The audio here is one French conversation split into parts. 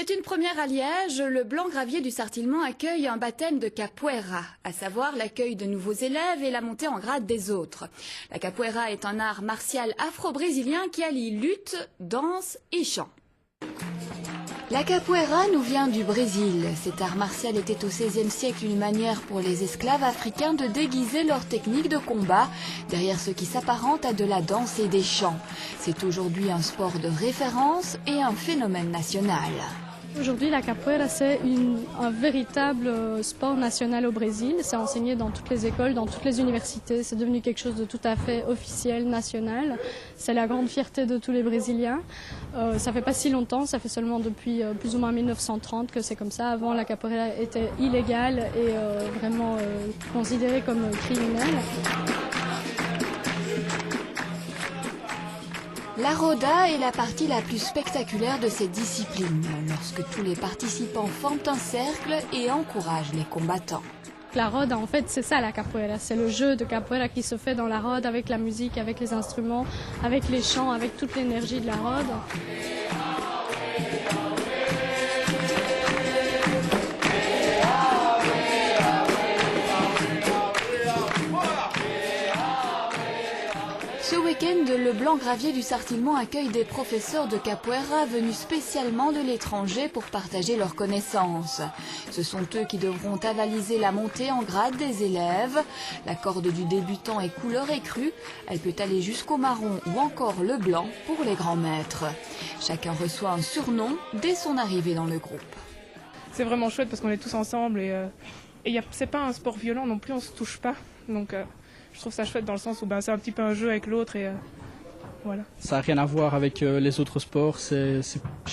C'est une première à Liège. Le Blanc-Gravier du Sartillement accueille un baptême de capoeira, à savoir l'accueil de nouveaux élèves et la montée en grade des autres. La capoeira est un art martial afro-brésilien qui allie lutte, danse et chant. La capoeira nous vient du Brésil. Cet art martial était au XVIe siècle une manière pour les esclaves africains de déguiser leur technique de combat derrière ce qui s'apparente à de la danse et des chants. C'est aujourd'hui un sport de référence et un phénomène national. Aujourd'hui, la capoeira, c'est un véritable sport national au Brésil. C'est enseigné dans toutes les écoles, dans toutes les universités. C'est devenu quelque chose de tout à fait officiel, national. C'est la grande fierté de tous les Brésiliens. Ça fait pas si longtemps, ça fait seulement depuis plus ou moins 1930 que c'est comme ça. Avant, la capoeira était illégale et vraiment considérée comme criminelle. La roda est la partie la plus spectaculaire de cette discipline, lorsque tous les participants forment un cercle et encouragent les combattants. La roda, en fait, c'est ça la capoeira. C'est le jeu de capoeira qui se fait dans la roda avec la musique, avec les instruments, avec les chants, avec toute l'énergie de la roda. Ce week-end, le Blanc-Gravier du Sartillement accueille des professeurs de capoeira venus spécialement de l'étranger pour partager leurs connaissances. Ce sont eux qui devront avaliser la montée en grade des élèves. La corde du débutant est couleur écrue. Elle peut aller jusqu'au marron ou encore le blanc pour les grands maîtres. Chacun reçoit un surnom dès son arrivée dans le groupe. C'est vraiment chouette parce qu'on est tous ensemble et c'est pas un sport violent non plus, on se touche pas. Donc je trouve ça chouette dans le sens où c'est un petit peu un jeu avec l'autre et voilà. Ça n'a rien à voir avec les autres sports, je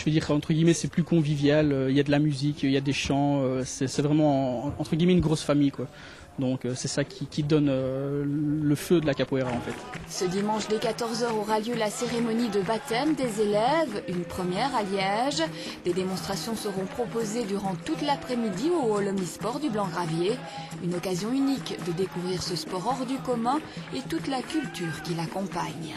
vais dire entre guillemets c'est plus convivial, il y a de la musique, il y a des chants, c'est vraiment entre guillemets une grosse famille quoi. Donc c'est ça qui donne le feu de la capoeira en fait. Ce dimanche dès 14 h aura lieu la cérémonie de baptême des élèves, une première à Liège. Des démonstrations seront proposées durant toute l'après-midi au hall omnisport du Blanc-Gravier. Une occasion unique de découvrir ce sport hors du commun et toute la culture qui l'accompagne.